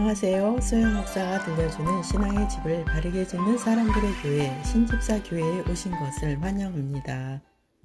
안녕하세요. 소영 목사가 들려주는 신앙의 집을 바르게 짓는 사람들의 교회 신집사 교회에 오신 것을 환영합니다.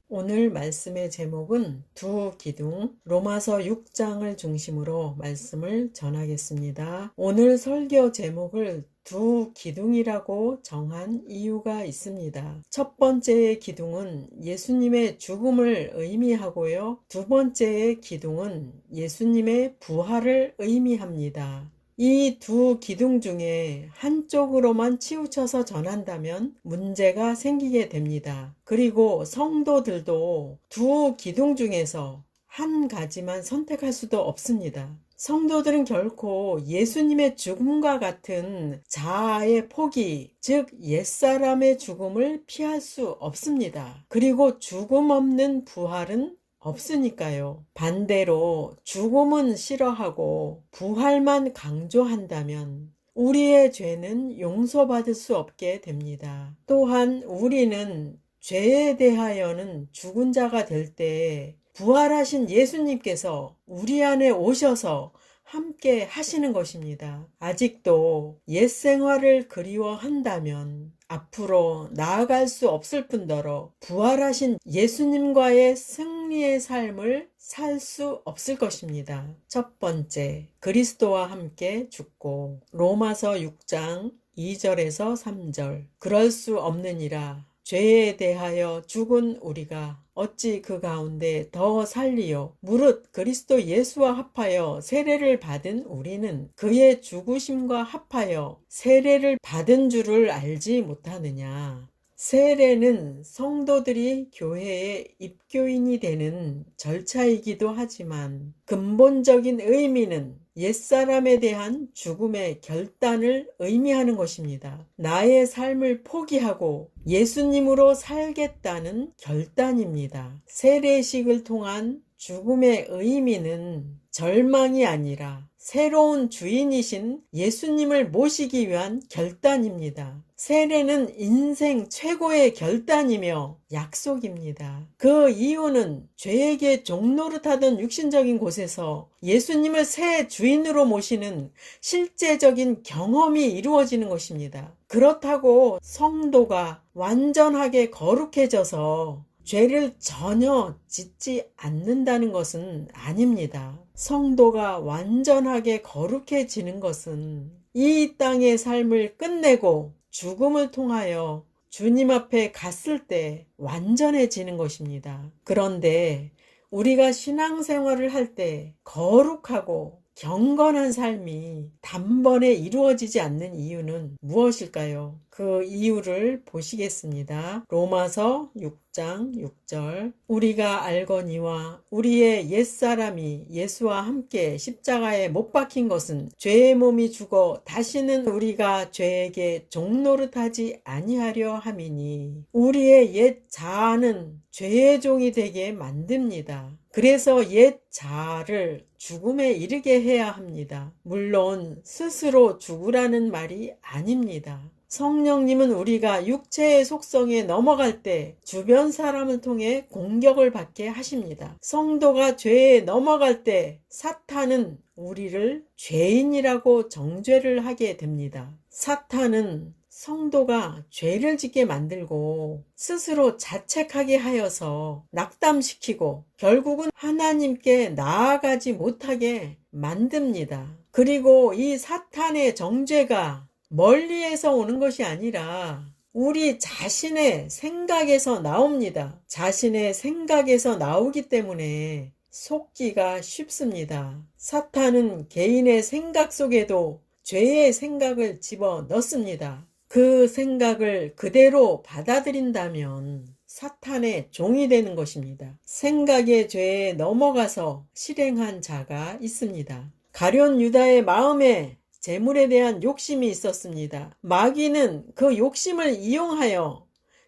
오늘 말씀의 제목은 두 기둥, 로마서 6장을 중심으로 말씀을 전하겠습니다. 오늘 설교 제목을 두 기둥이라고 정한 이유가 있습니다. 첫 번째의 기둥은 예수님의 죽음을 의미하고요. 두 번째의 기둥은 예수님의 부활을 의미합니다. 이 두 기둥 중에 한쪽으로만 치우쳐서 전한다면 문제가 생기게 됩니다. 그리고 성도들도 두 기둥 중에서 한 가지만 선택할 수도 없습니다. 성도들은 결코 예수님의 죽음과 같은 자아의 포기, 즉 옛사람의 죽음을 피할 수 없습니다. 그리고 죽음 없는 부활은 없으니까요. 반대로 죽음은 싫어하고 부활만 강조한다면 우리의 죄는 용서받을 수 없게 됩니다. 또한 우리는 죄에 대하여는 죽은 자가 될 때 부활하신 예수님께서 우리 안에 오셔서 함께 하시는 것입니다. 아직도 옛 생활을 그리워한다면 앞으로 나아갈 수 없을 뿐더러 부활하신 예수님과의 승리의 삶을 살 수 없을 것입니다. 첫 번째, 그리스도와 함께 죽고 로마서 6장 2절에서 3절 그럴 수 없느니라 죄에 대하여 죽은 우리가 어찌 그 가운데 더 살리요 무릇 그리스도 예수와 합하여 세례를 받은 우리는 그의 죽으심과 합하여 세례를 받은 줄을 알지 못하느냐. 세례는 성도들이 교회의 입교인이 되는 절차이기도 하지만 근본적인 의미는 옛사람에 대한 죽음의 결단을 의미하는 것입니다. 나의 삶을 포기하고 예수님으로 살겠다는 결단입니다. 세례식을 통한 죽음의 의미는 절망이 아니라 새로운 주인이신 예수님을 모시기 위한 결단입니다. 세례는 인생 최고의 결단이며 약속입니다. 그 이유는 죄에게 종노릇하던 육신적인 곳에서 예수님을 새 주인으로 모시는 실제적인 경험이 이루어지는 것입니다. 그렇다고 성도가 완전하게 거룩해져서 죄를 전혀 짓지 않는다는 것은 아닙니다. 성도가 완전하게 거룩해지는 것은 이 땅의 삶을 끝내고 죽음을 통하여 주님 앞에 갔을 때 완전해지는 것입니다. 그런데 우리가 신앙생활을 할 때 거룩하고 경건한 삶이 단번에 이루어지지 않는 이유는 무엇일까요? 그 이유를 보시겠습니다. 로마서 6장 6절 우리가 알거니와 우리의 옛사람이 예수와 함께 십자가에 못 박힌 것은 죄의 몸이 죽어 다시는 우리가 죄에게 종노릇하지 아니하려 함이니 우리의 옛 자아는 죄의 종이 되게 만듭니다. 그래서 옛 자아를 죽음에 이르게 해야 합니다. 물론 스스로 죽으라는 말이 아닙니다. 성령님은 우리가 육체의 속성에 넘어갈 때 주변 사람을 통해 공격을 받게 하십니다. 성도가 죄에 넘어갈 때 사탄은 우리를 죄인이라고 정죄를 하게 됩니다. 사탄은 성도가 죄를 짓게 만들고 스스로 자책하게 하여서 낙담시키고 결국은 하나님께 나아가지 못하게 만듭니다. 그리고 이 사탄의 정죄가 멀리에서 오는 것이 아니라 우리 자신의 생각에서 나옵니다. 자신의 생각에서 나오기 때문에 속기가 쉽습니다. 사탄은 개인의 생각 속에도 죄의 생각을 집어 넣습니다. 그 생각을 그대로 받아들인다면 사탄의 종이 되는 것입니다. 생각의 죄에 넘어가서 실행한 자가 있습니다. 가룟 유다의 마음에 재물에 대한 욕심이 있었습니다. 마귀는 그 욕심을 이용하여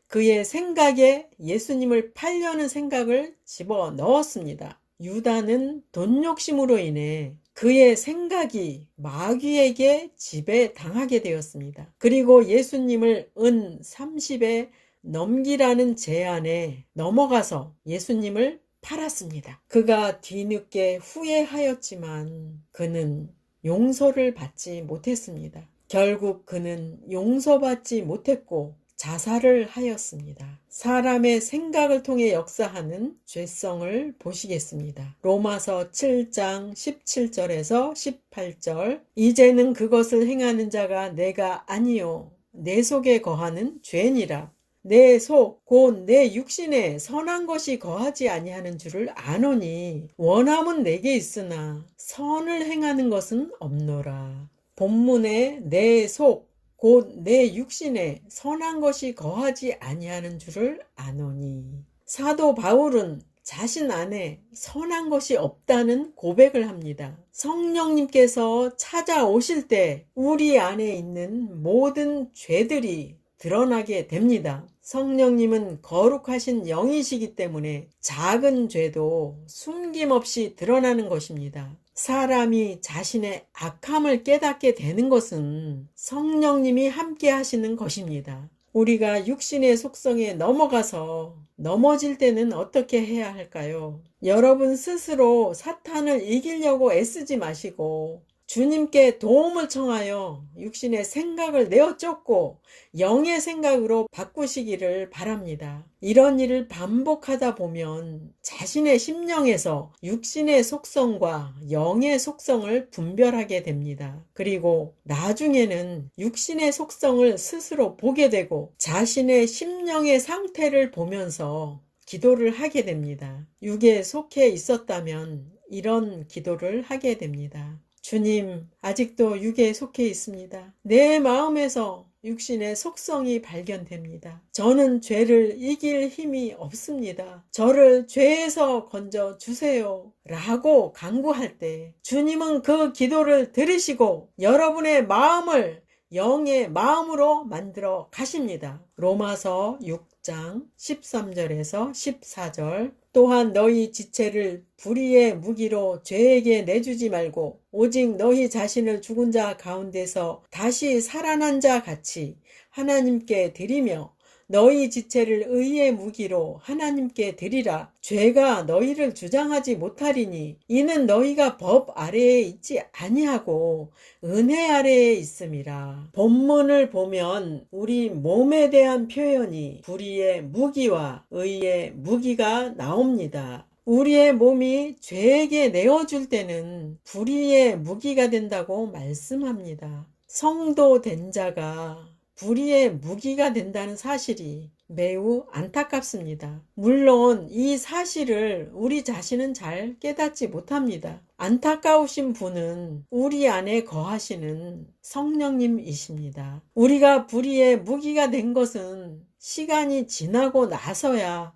그의 생각에 예수님을 팔려는 생각을 집어 넣었습니다. 유다는 돈 욕심으로 인해 그의 생각이 마귀에게 지배당하게 되었습니다. 그리고 예수님을 은 30에 넘기라는 제안에 넘어가서 예수님을 팔았습니다. 그가 뒤늦게 후회하였지만 그는 용서를 받지 못했습니다. 결국 그는 용서받지 못했고 자살을 하였습니다. 사람의 생각을 통해 역사하는 죄성을 보시겠습니다. 로마서 7장 17절에서 18절 이제는 그것을 행하는 자가 내가 아니요 내 속에 거하는 죄니라. 내 속 곧 내 육신에 선한 것이 거하지 아니하는 줄을 아노니 원함은 내게 있으나 선을 행하는 것은 없노라. 본문에 내 속 곧 내 육신에 선한 것이 거하지 아니하는 줄을 아노니 사도 바울은 자신 안에 선한 것이 없다는 고백을 합니다. 성령님께서 찾아오실 때 우리 안에 있는 모든 죄들이 드러나게 됩니다. 성령님은 거룩하신 영이시기 때문에 작은 죄도 숨김없이 드러나는 것입니다. 사람이 자신의 악함을 깨닫게 되는 것은 성령님이 함께 하시는 것입니다. 우리가 육신의 속성에 넘어가서 넘어질 때는 어떻게 해야 할까요? 여러분 스스로 사탄을 이기려고 애쓰지 마시고 주님께 도움을 청하여 육신의 생각을 내어 쫓고 영의 생각으로 바꾸시기를 바랍니다. 이런 일을 반복하다 보면 자신의 심령에서 육신의 속성과 영의 속성을 분별하게 됩니다. 그리고 나중에는 육신의 속성을 스스로 보게 되고 자신의 심령의 상태를 보면서 기도를 하게 됩니다. 육에 속해 있었다면 이런 기도를 하게 됩니다. 주님, 아직도 육에 속해 있습니다. 내 마음에서 육신의 속성이 발견됩니다. 저는 죄를 이길 힘이 없습니다. 저를 죄에서 건져 주세요. 라고 간구할 때 주님은 그 기도를 들으시고 여러분의 마음을 영의 마음으로 만들어 가십니다. 로마서 6장 13절에서 14절 또한 너희 지체를 불의의 무기로 죄에게 내주지 말고 오직 너희 자신을 죽은 자 가운데서 다시 살아난 자 같이 하나님께 드리며 너희 지체를 의의 무기로 하나님께 드리라. 죄가 너희를 주장하지 못하리니 이는 너희가 법 아래에 있지 아니하고 은혜 아래에 있음이라. 본문을 보면 우리 몸에 대한 표현이 불의의 무기와 의의 무기가 나옵니다. 우리의 몸이 죄에게 내어줄 때는 불의의 무기가 된다고 말씀합니다. 성도 된 자가 불의의 무기가 된다는 사실이 매우 안타깝습니다. 물론 이 사실을 우리 자신은 잘 깨닫지 못합니다. 안타까우신 분은 우리 안에 거하시는 성령님이십니다. 우리가 불의의 무기가 된 것은 시간이 지나고 나서야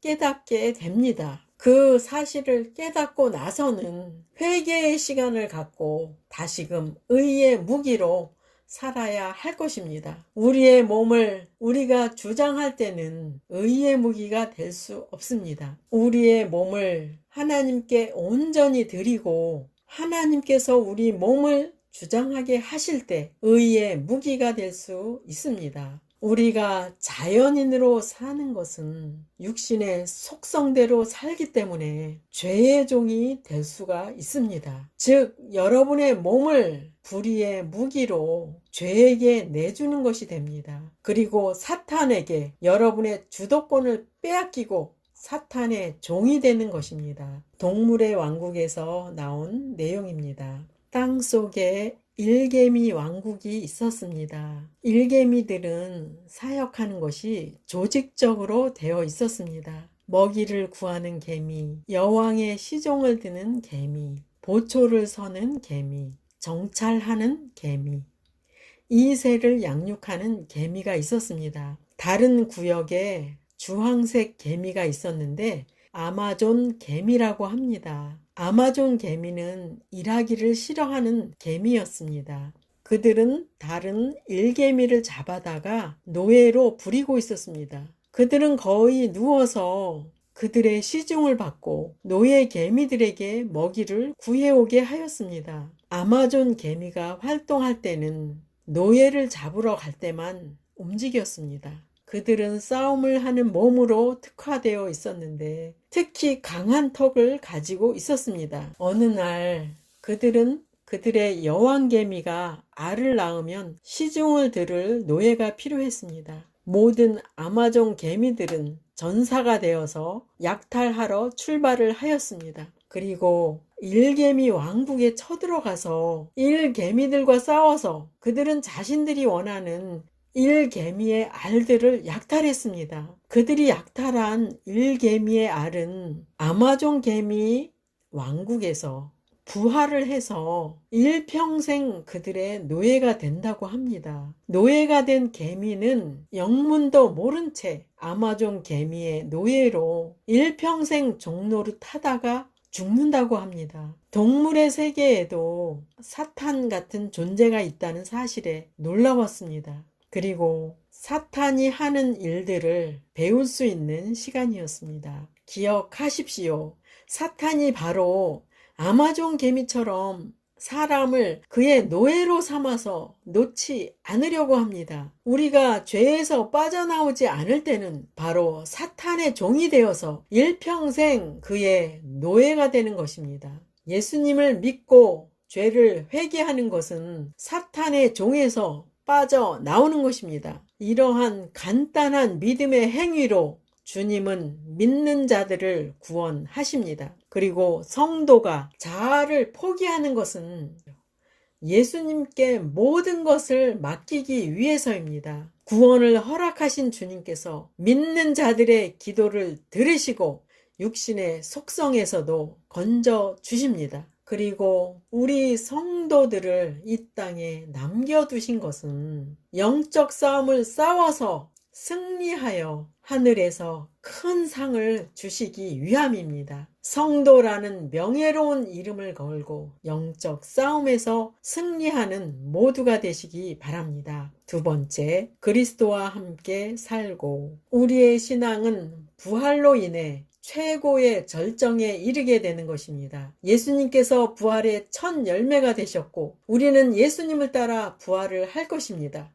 깨닫게 됩니다. 그 사실을 깨닫고 나서는 회개의 시간을 갖고 다시금 의의 무기로 살아야 할 것입니다. 우리의 몸을 우리가 주장할 때는 의의 무기가 될 수 없습니다. 우리의 몸을 하나님께 온전히 드리고 하나님께서 우리 몸을 주장하게 하실 때 의의 무기가 될 수 있습니다. 우리가 자연인으로 사는 것은 육신의 속성대로 살기 때문에 죄의 종이 될 수가 있습니다. 즉 여러분의 몸을 불의의 무기로 죄에게 내주는 것이 됩니다. 그리고 사탄에게 여러분의 주도권을 빼앗기고 사탄의 종이 되는 것입니다. 동물의 왕국에서 나온 내용입니다. 땅 속에 일개미 왕국이 있었습니다. 일개미들은 사역하는 것이 조직적으로 되어 있었습니다. 먹이를 구하는 개미, 여왕의 시종을 드는 개미, 보초를 서는 개미, 정찰하는 개미, 이새를 양육하는 개미가 있었습니다. 다른 구역에 주황색 개미가 있었는데 아마존 개미라고 합니다. 아마존 개미는 일하기를 싫어하는 개미였습니다. 그들은 다른 일개미를 잡아다가 노예로 부리고 있었습니다. 그들은 거의 누워서 그들의 시중을 받고 노예 개미들에게 먹이를 구해오게 하였습니다. 아마존 개미가 활동할 때는 노예를 잡으러 갈 때만 움직였습니다. 그들은 싸움을 하는 몸으로 특화되어 있었는데 특히 강한 턱을 가지고 있었습니다. 어느 날 그들은 그들의 여왕개미가 알을 낳으면 시중을 들을 노예가 필요했습니다. 모든 아마존 개미들은 전사가 되어서 약탈하러 출발을 하였습니다. 그리고 일개미 왕국에 쳐들어가서 일개미들과 싸워서 그들은 자신들이 원하는 일개미의 알들을 약탈했습니다. 그들이 약탈한 일개미의 알은 아마존 개미 왕국에서 부화를 해서 일평생 그들의 노예가 된다고 합니다. 노예가 된 개미는 영문도 모른 채 아마존 개미의 노예로 일평생 종노릇 하다가 죽는다고 합니다. 동물의 세계에도 사탄 같은 존재가 있다는 사실에 놀라웠습니다. 그리고 사탄이 하는 일들을 배울 수 있는 시간이었습니다. 기억하십시오. 사탄이 바로 아마존 개미처럼 사람을 그의 노예로 삼아서 놓지 않으려고 합니다. 우리가 죄에서 빠져나오지 않을 때는 바로 사탄의 종이 되어서 일평생 그의 노예가 되는 것입니다. 예수님을 믿고 죄를 회개하는 것은 사탄의 종에서 빠져나오는 것입니다. 이러한 간단한 믿음의 행위로 주님은 믿는 자들을 구원하십니다. 그리고 성도가 자아를 포기하는 것은 예수님께 모든 것을 맡기기 위해서입니다. 구원을 허락하신 주님께서 믿는 자들의 기도를 들으시고 육신의 속성에서도 건져 주십니다. 그리고 우리 성도들을 이 땅에 남겨두신 것은 영적 싸움을 싸워서 승리하여 하늘에서 큰 상을 주시기 위함입니다. 성도라는 명예로운 이름을 걸고 영적 싸움에서 승리하는 모두가 되시기 바랍니다. 두 번째, 그리스도와 함께 살고 우리의 신앙은 부활로 인해 최고의 절정에 이르게 되는 것입니다. 예수님께서 부활의 첫 열매가 되셨고 우리는 예수님을 따라 부활을 할 것입니다.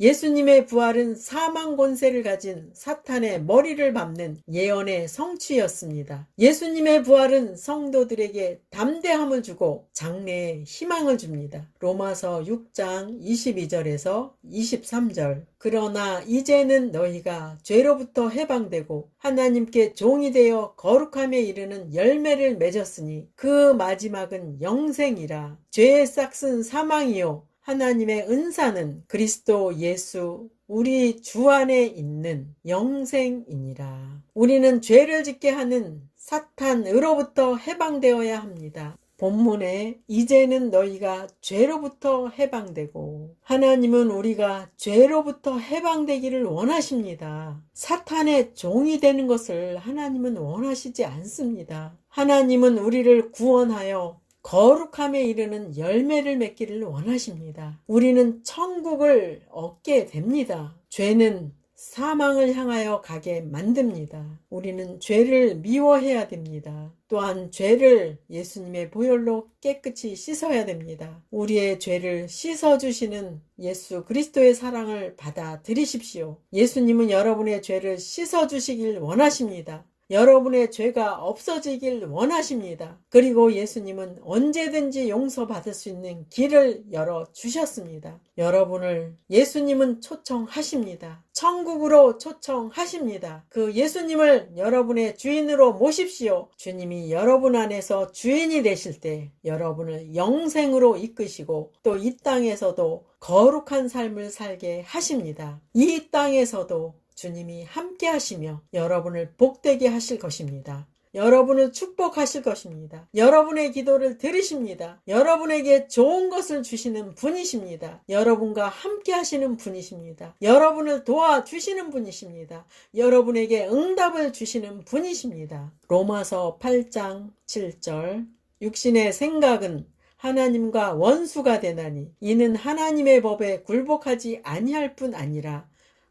예수님의 부활은 사망 권세를 가진 사탄의 머리를 밟는 예언의 성취였습니다. 예수님의 부활은 성도들에게 담대함을 주고 장래의 희망을 줍니다. 로마서 6장 22절에서 23절. 그러나 이제는 너희가 죄로부터 해방되고 하나님께 종이 되어 거룩함에 이르는 열매를 맺었으니 그 마지막은 영생이라. 죄의 싹은 사망이요 하나님의 은사는 그리스도 예수 우리 주 안에 있는 영생이니라. 우리는 죄를 짓게 하는 사탄으로부터 해방되어야 합니다. 본문에 이제는 너희가 죄로부터 해방되고 하나님은 우리가 죄로부터 해방되기를 원하십니다. 사탄의 종이 되는 것을 하나님은 원하시지 않습니다. 하나님은 우리를 구원하여 거룩함에 이르는 열매를 맺기를 원하십니다. 우리는 천국을 얻게 됩니다. 죄는 사망을 향하여 가게 만듭니다. 우리는 죄를 미워해야 됩니다. 또한 죄를 예수님의 보혈로 깨끗이 씻어야 됩니다. 우리의 죄를 씻어주시는 예수 그리스도의 사랑을 받아들이십시오. 예수님은 여러분의 죄를 씻어주시길 원하십니다. 여러분의 죄가 없어지길 원하십니다. 그리고 예수님은 언제든지 용서받을 수 있는 길을 열어주셨습니다. 여러분을 예수님은 초청하십니다. 천국으로 초청하십니다. 그 예수님을 여러분의 주인으로 모십시오. 주님이 여러분 안에서 주인이 되실 때 여러분을 영생으로 이끄시고 또 이 땅에서도 거룩한 삶을 살게 하십니다. 이 땅에서도 주님이 함께 하시며 여러분을 복되게 하실 것입니다. 여러분을 축복하실 것입니다. 여러분의 기도를 들으십니다. 여러분에게 좋은 것을 주시는 분이십니다. 여러분과 함께 하시는 분이십니다. 여러분을 도와주시는 분이십니다. 여러분에게 응답을 주시는 분이십니다. 로마서 8장 7절. 육신의 생각은 하나님과 원수가 되나니 이는 하나님의 법에 굴복하지 아니할 뿐 아니라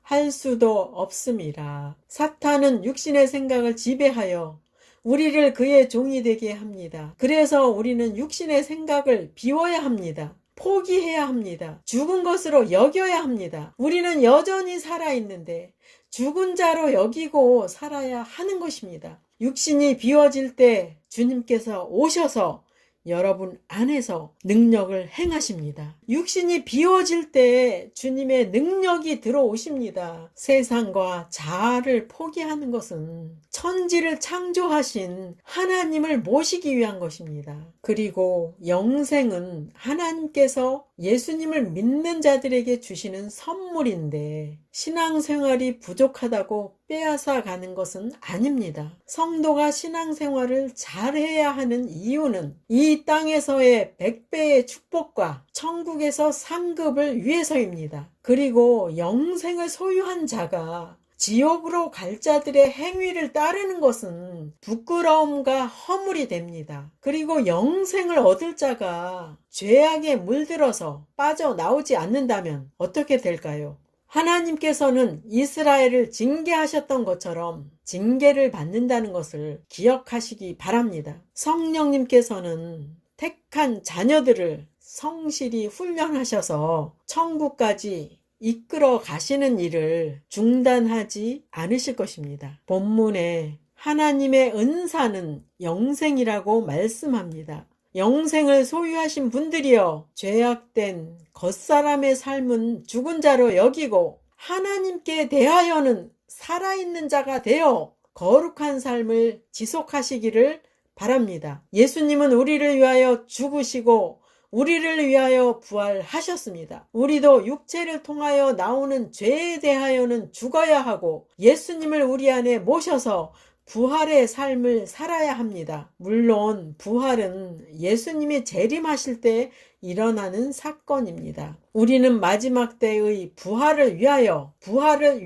할 수도 없음이라. 사탄은 육신의 생각을 지배하여 우리를 그의 종이 되게 합니다. 그래서 우리는 육신의 생각을 비워야 합니다. 포기해야 합니다. 죽은 것으로 여겨야 합니다. 우리는 여전히 살아있는데 죽은 자로 여기고 살아야 하는 것입니다. 육신이 비워질 때 주님께서 오셔서 여러분 안에서 능력을 행하십니다. 육신이 비워질 때 주님의 능력이 들어오십니다. 세상과 자아를 포기하는 것은 천지를 창조하신 하나님을 모시기 위한 것입니다. 그리고 영생은 하나님께서 예수님을 믿는 자들에게 주시는 선물인데 신앙생활이 부족하다고 빼앗아 가는 것은 아닙니다. 성도가 신앙생활을 잘해야 하는 이유는 이 땅에서의 100배의 축복과 천국에서 상급을 위해서입니다. 그리고 영생을 소유한 자가 지옥으로 갈 자들의 행위를 따르는 것은 부끄러움과 허물이 됩니다. 그리고 영생을 얻을 자가 죄악에 물들어서 빠져나오지 않는다면 어떻게 될까요? 하나님께서는 이스라엘을 징계하셨던 것처럼 징계를 받는다는 것을 기억하시기 바랍니다. 성령님께서는 택한 자녀들을 성실히 훈련하셔서 천국까지 이끌어 가시는 일을 중단하지 않으실 것입니다. 본문에 하나님의 은사는 영생이라고 말씀합니다. 영생을 소유하신 분들이여 죄악된 겉사람의 삶은 죽은 자로 여기고 하나님께 대하여는 살아있는 자가 되어 거룩한 삶을 지속하시기를 바랍니다. 예수님은 우리를 위하여 죽으시고 우리를 위하여 부활하셨습니다. 우리도 육체를 통하여 나오는 죄에 대하여는 죽어야 하고 예수님을 우리 안에 모셔서 부활의 삶을 살아야 합니다. 물론 부활은 예수님이 재림하실 때 일어나는 사건입니다. 우리는 마지막 때의 부활을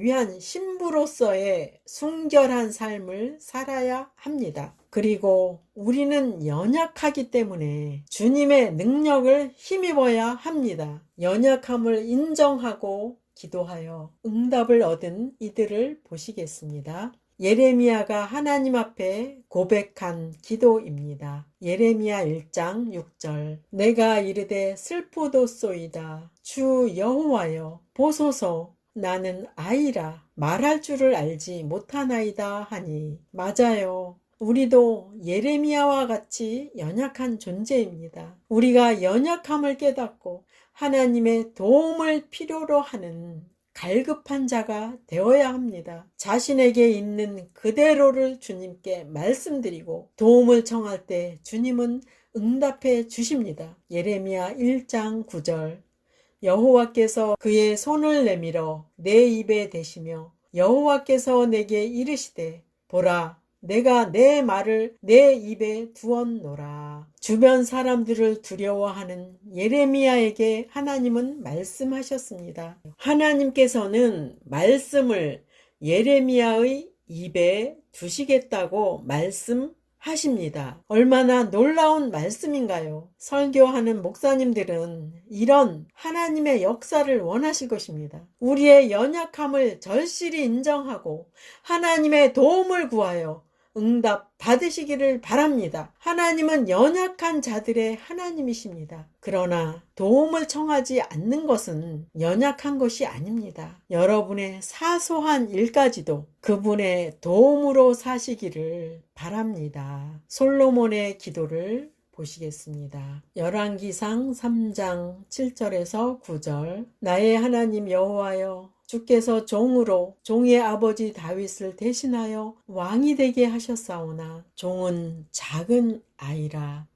위한 신부로서의 순결한 삶을 살아야 합니다. 그리고 우리는 연약하기 때문에 주님의 능력을 힘입어야 합니다. 연약함을 인정하고 기도하여 응답을 얻은 이들을 보시겠습니다. 예레미야가 하나님 앞에 고백한 기도입니다. 예레미야 1장 6절 내가 이르되 슬프도소이다. 주 여호와여 보소서 나는 아이라 말할 줄을 알지 못하나이다 하니 맞아요. 우리도 예레미야와 같이 연약한 존재입니다. 우리가 연약함을 깨닫고 하나님의 도움을 필요로 하는 갈급한 자가 되어야 합니다. 자신에게 있는 그대로를 주님께 말씀드리고 도움을 청할 때 주님은 응답해 주십니다. 예레미야 1장 9절 여호와께서 그의 손을 내밀어 내 입에 대시며 여호와께서 내게 이르시되 보라 내가 내 말을 내 입에 두었노라. 주변 사람들을 두려워하는 예레미야에게 하나님은 말씀하셨습니다. 하나님께서는 말씀을 예레미야의 입에 두시겠다고 말씀하십니다. 얼마나 놀라운 말씀인가요? 설교하는 목사님들은 이런 하나님의 역사를 원하실 것입니다. 우리의 연약함을 절실히 인정하고 하나님의 도움을 구하여 응답 받으시기를 바랍니다. 하나님은 연약한 자들의 하나님이십니다. 그러나 도움을 청하지 않는 것은 연약한 것이 아닙니다. 여러분의 사소한 일까지도 그분의 도움으로 사시기를 바랍니다. 솔로몬의 기도를 보시겠습니다. 열왕기상 3장 7절에서 9절 나의 하나님 여호와여 주께서 종으로 종의 아버지 다윗을 대신하여 왕이 되게 하셨사오나 종은 작은 아이라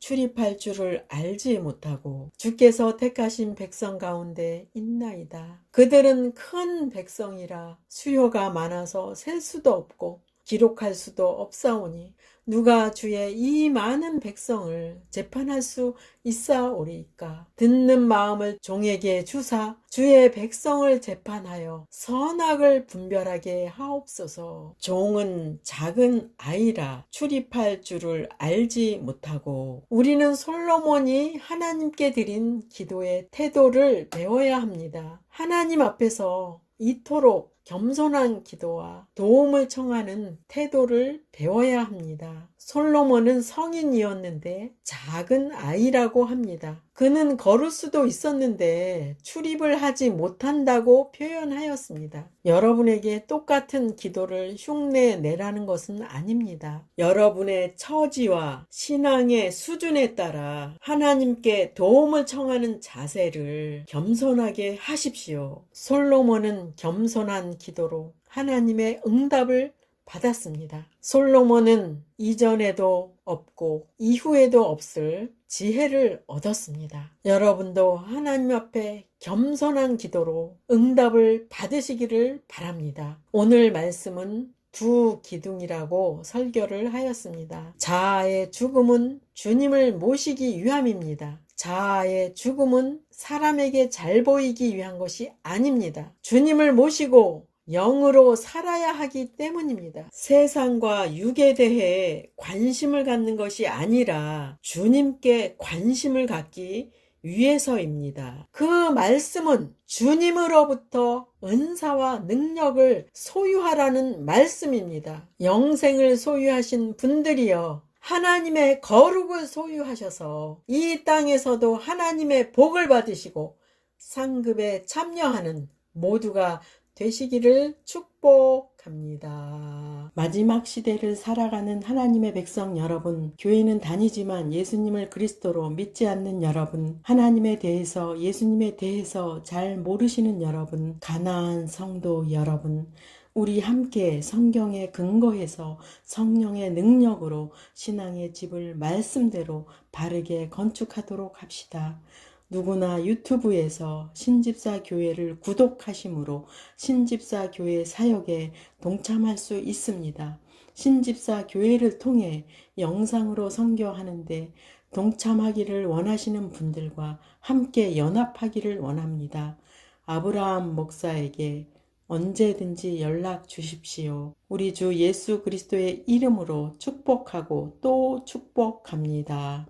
출입할 줄을 알지 못하고 주께서 택하신 백성 가운데 있나이다. 그들은 큰 백성이라 수요가 많아서 셀 수도 없고 기록할 수도 없사오니 누가 주의 이 많은 백성을 재판할 수 있사오리이까. 듣는 마음을 종에게 주사 주의 백성을 재판하여 선악을 분별하게 하옵소서. 종은 작은 아이라 출입할 줄을 알지 못하고 우리는 솔로몬이 하나님께 드린 기도의 태도를 배워야 합니다. 하나님 앞에서 이토록 겸손한 기도와 도움을 청하는 태도를 배워야 합니다. 솔로몬은 성인이었는데 작은 아이라고 합니다. 그는 걸을 수도 있었는데 출입을 하지 못한다고 표현하였습니다. 여러분에게 똑같은 기도를 흉내 내라는 것은 아닙니다. 여러분의 처지와 신앙의 수준에 따라 하나님께 도움을 청하는 자세를 겸손하게 하십시오. 솔로몬은 겸손한 기도로 하나님의 응답을 받았습니다. 솔로몬은 이전에도 없고 이후에도 없을 지혜를 얻었습니다. 여러분도 하나님 앞에 겸손한 기도로 응답을 받으시기를 바랍니다. 오늘 말씀은 두 기둥이라고 설교를 하였습니다. 자아의 죽음은 주님을 모시기 위함입니다. 자아의 죽음은 사람에게 잘 보이기 위한 것이 아닙니다. 주님을 모시고 영으로 살아야 하기 때문입니다. 세상과 육에 대해 관심을 갖는 것이 아니라 주님께 관심을 갖기 위해서입니다. 그 말씀은 주님으로부터 은사와 능력을 소유하라는 말씀입니다. 영생을 소유하신 분들이여, 하나님의 거룩을 소유하셔서 이 땅에서도 하나님의 복을 받으시고 상급에 참여하는 모두가 되시기를 축복합니다. 마지막 시대를 살아가는 하나님의 백성 여러분, 교회는 다니지만 예수님을 그리스도로 믿지 않는 여러분, 하나님에 대해서 예수님에 대해서 잘 모르시는 여러분, 가나안 성도 여러분, 우리 함께 성경에 근거해서 성령의 능력으로 신앙의 집을 말씀대로 바르게 건축하도록 합시다. 누구나 유튜브에서 신집사 교회를 구독하심으로 신집사 교회 사역에 동참할 수 있습니다. 신집사 교회를 통해 영상으로 선교하는데 동참하기를 원하시는 분들과 함께 연합하기를 원합니다. 아브라함 목사에게 언제든지 연락 주십시오. 우리 주 예수 그리스도의 이름으로 축복하고 또 축복합니다.